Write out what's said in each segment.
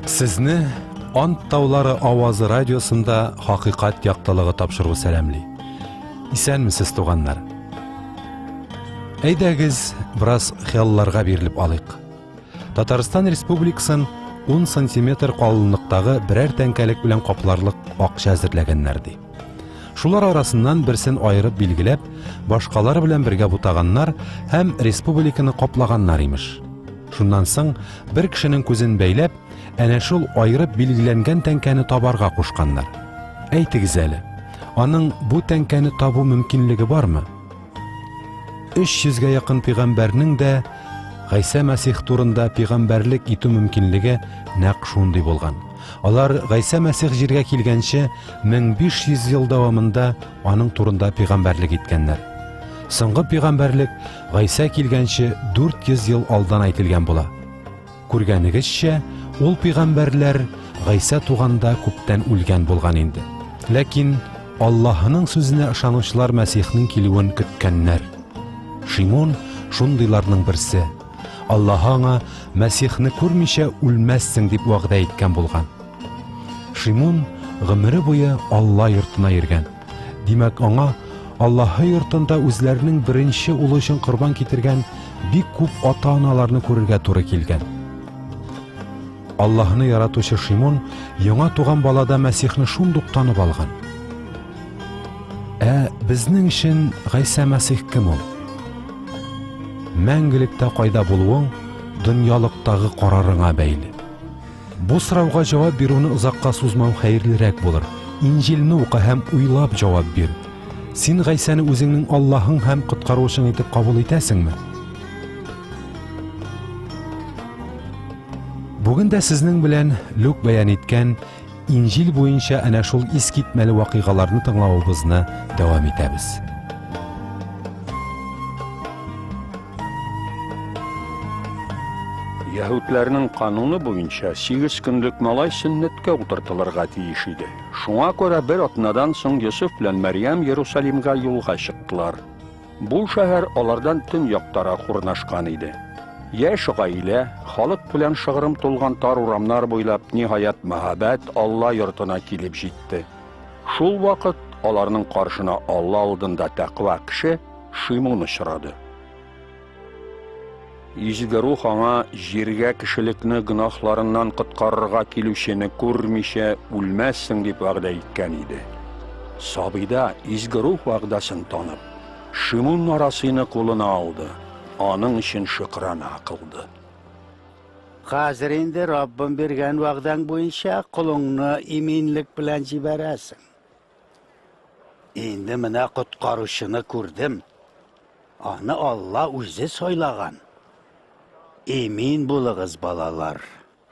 Сезне Ант таулары авазы радиосында хакыйкать яктылыгы тапшыру сәламли. Исәнмесез, туганнар? Әйдәгез, бераз хыялларга бирелеп алыйк. Татарстан Республикасын 10 сантиметр калынлыктагы берәр тәңкәлек белән капларлык акча әзерләгәннәр ди. Шулар арасыннан берсен айырып билгеләп, башкалар белән бергә бутаганнар һәм республиканы каплаганнар имеш. Шуннан соң бер кешенең күзен бәйләп, әнә шул айырып билгеләнгән тәңкәне табарга кушканнар. Әйтегез әле, аның бу тәңкәне табу мөмкинлеге бармы? 300-гә якын пәйгамбәрнең дә Гайса Мәсих турында пәйгамбәрлек итү мөмкинлеге нәкъ шундый булган. Алар Гайса Мәсих җиргә килгәнче 1500 ел дәвамында аның турында пәйгамбәрлек иткәннәр. Соңгы пәйгамбәрлек Гайса килгәнче 400 ел алдан әйтелгән була. Күргәнегезчә, ул пәйгамбәрләр Гайса туганда күптән үлгән булган инде. Ләкин Аллаһның сүзенә ышанучылар Мәсихнең килүен көткәннәр. Шимон шундыйларның берсе. Аллаһ аңа Мәсихне күрмичә үлмәссең дип вәгъдә иткән булган. Шимон гомере буе Алла йортына йөргән. Димәк, аңа Аллаһы йортында үзләренең беренче улы өчен корбан китергән бик күп ата-аналарны күрергә туры килгән. Аллаһны яратучы Шимон яңа туган балада Мәсихне шундук танып алган. Безнең өчен Гайса Мәсих кем ул? Мәңгелектә кайда булуың дөньялыктагы карарыңа бәйле. Бу сорауга җавап бирүне озакка сузмау хәерлерәк булыр. Инҗилне укы һәм уйлап җавап бир. Син Гайсаны үзеңнең Аллаһың һәм коткаручың итеп кабул итәсеңме? Бүген дә сезнең белән Люк бәян иткән Инҗил буенча әнә шул искитмәле вакыйгаларны тыңлавыбызны дәвам итәбез. Яһүдләрнең кануны буенча 8 көнлек малай сөннәткә утыртылырга тиеш иде. Шуңа күрә бер атнадан соң Йосыф белән Мәрьям Иерусалимга юлга чыктылар. Бу шәһәр алардан төньяктарак урнашкан иде. Яшь гаилә халык белән шыгрым тулган тар урамнар буйлап ниһаять мәхәббәт Алла йортына килеп җитте. Шул вакыт аларның каршына Алла алдында тәкъва кеше Шимон очрады. Изге рух аңа җиргә кешелекне гынахларыннан коткарырга килүчене күрмичә үлмәссең дип вәгъдә иткән иде. Сабыйда изге рух вәгъдәсен танып, Шимон нарасыйны кулына алды. Аның өчен шөкрана кылды. Хәзер инде Раббым биргән вәгъдәң буенча кулыңны иминлек белән җибәрәсең. Инде менә коткаручыны күрдем. Аны Алла үзе сайлаган. Имин булыгыз, балалар.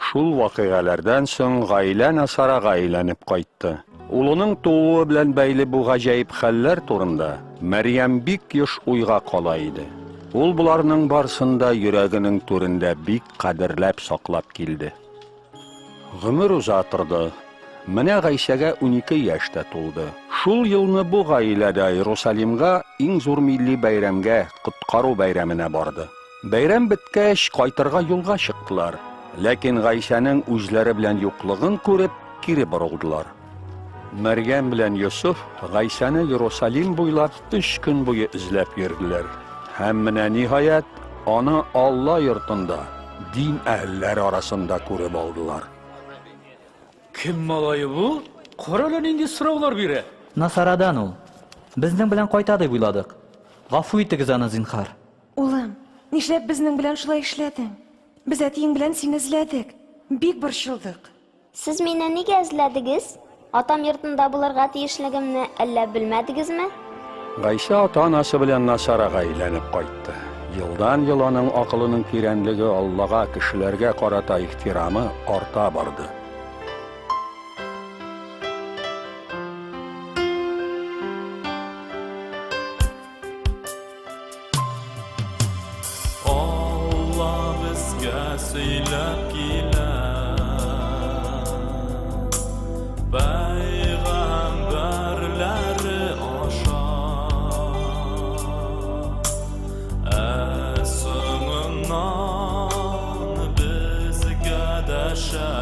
Шул вакыйгалардан соң гаилә насарага әйләнеп кайтты. Улының тууы белән бәйле бу гаҗәеп хәлләр турында Мәрьям бик еш уйга кала иде. Ул буларның барсында йөрәгенең түрендә бик кадерләп саклап килде. Гомер узатырды. Менә Гайсәгә 12 яшьтә тулды. Шул елны бу гаиләдә Иерусалимга иң зур милли бәйрәмгә, коткару бәйрәменә барды. Бәйрәм беткәч, кайтырга юлга чыктылар. Ләкин Гайсәнең үзләре белән юклыгын күреп, кире борылдылар. Мәрьям белән Йосыф Гайсәне Иерусалим буйлап 3 көн буе эзләп йөрделәр. Һәм менә ниһаять аны Алла йортында, дин әһелләре арасында күреп алдылар. Кем малайы бу? Каралан инде сораулар бирә. Насарадан ул. Безнең белән кайта дип уйладык. Гафу итегез аны, зинһар. Улым, нишләп безнең белән шулай эшләдең? Без әтиең белән сине эзләдек. Бик борчылдык. Сез мине нигә эзләдегез? Атам йортында булырга тиешлегемне әллә белмәдегезме? Гайса ата-анасы белән насарага әйләнеп кайтты. Елдан-ел аның акылының тирәнлеге Аллага, кешеләргә карата ихтирамы арта барды. Allah bizga сөйләп килә. Пәйгамбәрләре аша. Соңыннан безгә дәшә.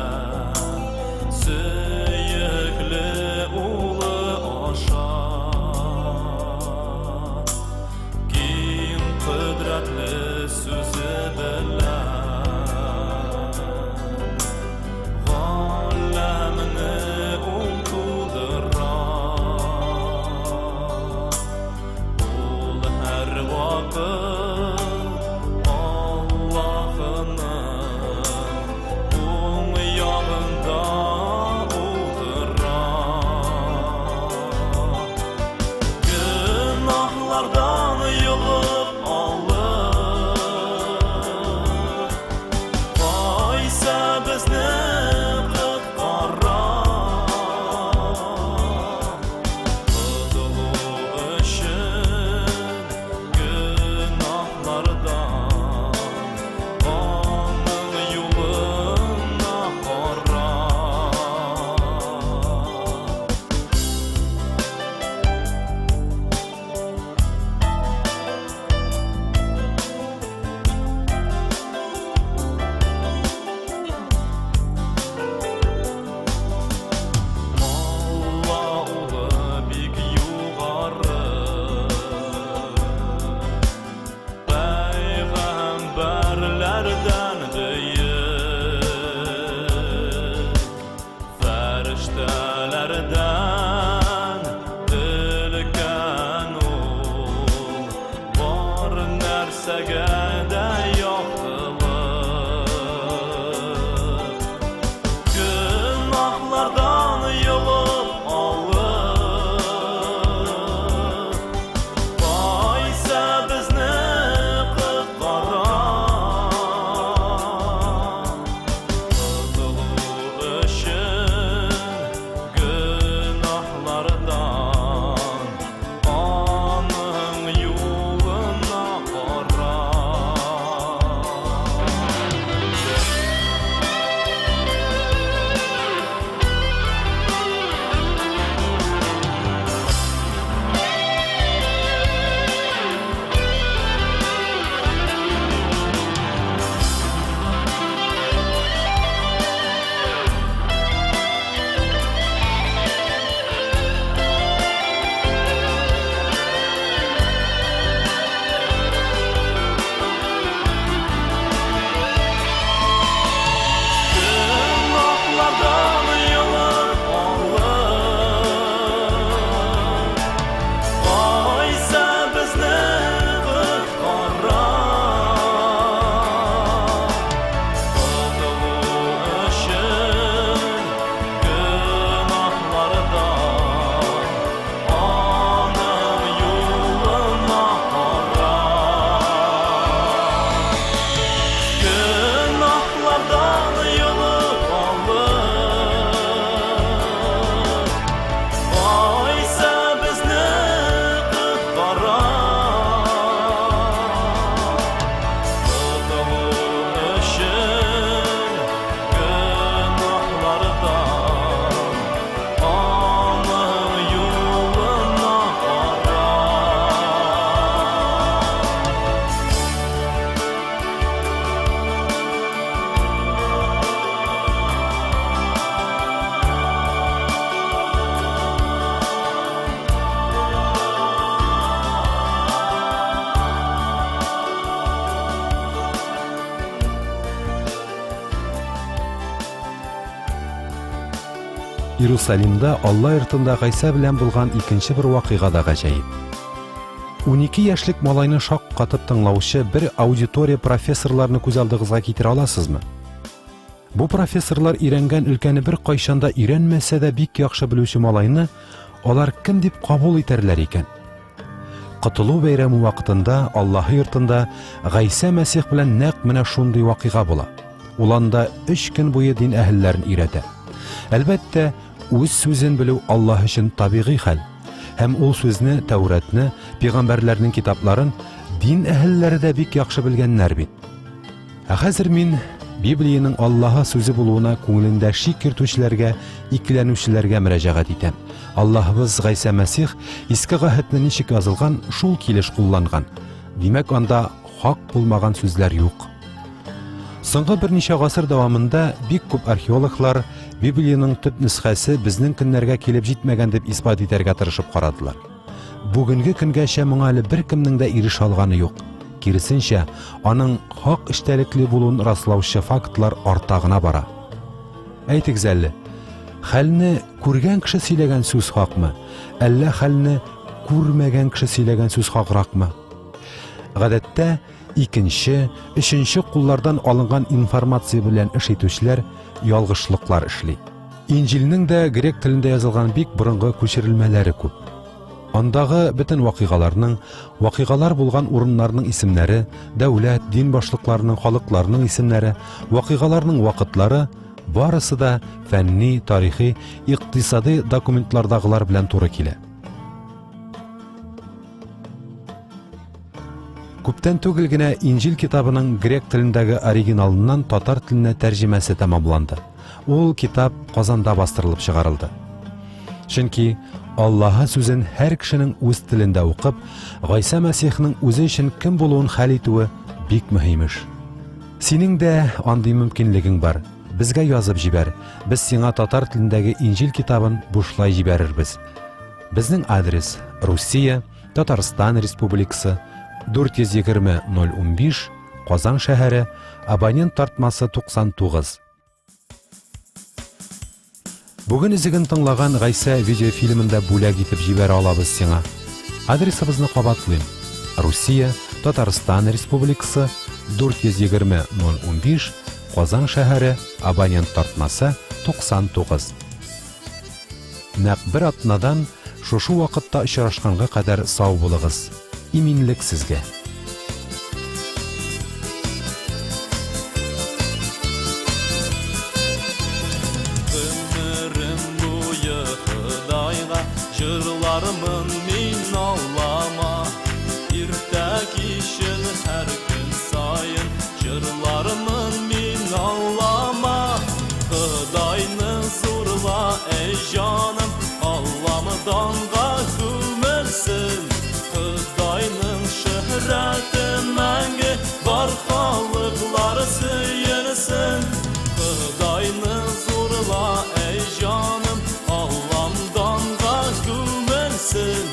Иерусалимда Алла йортында Гайса белән булган икенче бер вакыйга да гаҗәеп. 12 яшьлек малайны шаккатып тыңлаучы бер аудитория профессорларны күз алдыгызга китерә аласызмы? Бу профессорлар өйрәнгән өлкәне бер кайчанда өйрәнмәсә дә бик яхшы белүче малайны алар кем дип кабул итәрләр икән? Котылу бәйрәме вакытында Аллаһ йортында Гайса Мәсих белән нәкъ менә шундый вакыйга була. Ул анда 3 көн буе дин әһелләрен өйрәтә. Әлбәттә, үз сүзен белү Аллаһ өчен табигый хәл. Һәм ул сүзне, Тәүратны, пигамбәрләрнең китапларын дин әһелләре дә бик яхшы белгәннәр бит. Хәзер мин Библияның Аллаһ сүзе булуына күңелендә шик кертүчеләргә, икеләнүчеләргә мөрәҗәгать итәм. Аллаһыбыз Гайса Мәсих иске гәһәтне ничек язылган, шул килеш кулланган. Димәк, анда хак булмаган сүзләр юк. Соңгы берничә гасыр дәвамында бик күп археологлар Библияның төп нөсхәсе безнең көннәргә килеп җитмәгән дип исбат итәргә тырышып карадылар. Бүгенге көнгәчә моңа әле беркемнең дә ирешә алганы юк. Киресенчә, аның хак эчтәлекле булуын раслаучы фактлар арта гына бара. Әйтегез әле, хәлне күргән кеше сөйләгән сүз хакмы, әллә хәлне күрмәгән кеше сөйләгән сүз хакракмы? Гадәттә, икенче, өченче куллардан алынган информация белән эш итүчеләр ялгышлыклар эшли. Инҗилнең дә грек телендә язылган бик борынгы күчерелмәләре күп. Андагы бөтен вакыйгалар булган урыннарның исемнәре, дәүләт, дин башлыкларының, халыкларның исемнәре, вакыйгаларның вакытлары барысы да фәнни, тарихи, икътисади документлардагылар белән туры килә. Күптән түгел генә Инҗил китабының грек телендәге оригиналыннан татар теленә тәрҗемәсе тәмамланды. Ул китап Казанда бастырылып чыгарылды. Чөнки Аллаһ сүзен һәр кешенең үз телендә укып, Гайса Мәсихның үзе өчен кем булуын хәл итүе бик мөһим эш. Синең дә андый мөмкинлегең бар. Безгә язып җибәр. Без сиңа татар телендәге Инҗил китабын бушлай җибәрербез. Безнең адрес: Русия, Татарстан Республикасы, 420-015, Казан шәһәре, абонент тартмасы 99. Бүген изеген тыңлаган Гайса видеофильмында бүләк итеп җибәрә алабыз сиңа. Адресыбызны кабатлыйм: Русия, Татарстан Республикасы, 420-015, Казан шәһәре, абонент тартмасы 99. Нәкъ бер атнадан шушы вакытта очрашканга кадәр сау булыгыз. Иминлек сезгә. Ömrüm boyu Xudayga jırlarımın min ağlama. İrtək işin hər gün sayın jırlarımın min ağlama. Xudayını zorla ey canım, Allah'ımdanğa gülməsin. Xudayının şöhrəti məngi var xalqlar sıyınsın. Xudayını zorla ey canım, Allah'ımdanğa gülməsin.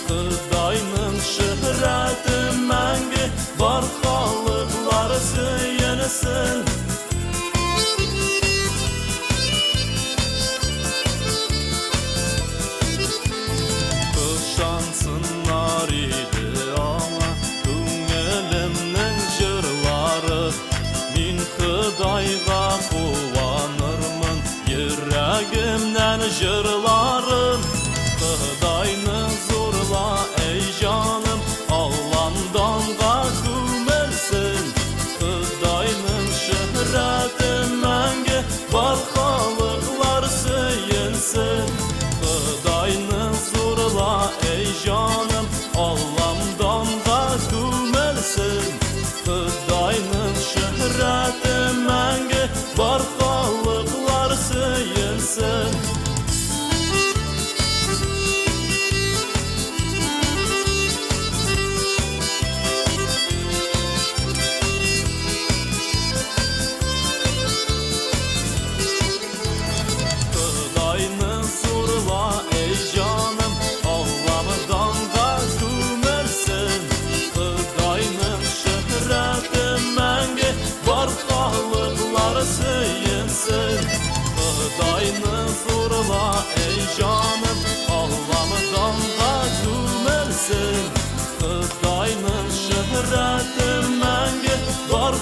Xudayının şöhrəti məngi var xalqlar sıyınsın. Şansınlar idi ama Küngelimnin jırları Min Xudayga kuvanırmın Yüreğimden jırlarım Xudayını zorla ey canım Allah'ımdanğa gülməsin. Xudayının şöhrəti məngi var xalqlar sıyınsın. Xudayını zorla ey canım Allah'ımdanğa gülməsin. Xudayının şöhrəti məngi var xalqlar sıyınsın. Xudayını ey canım Allah'ımdanğa gömülsün Xudayның şöhrəti məngə var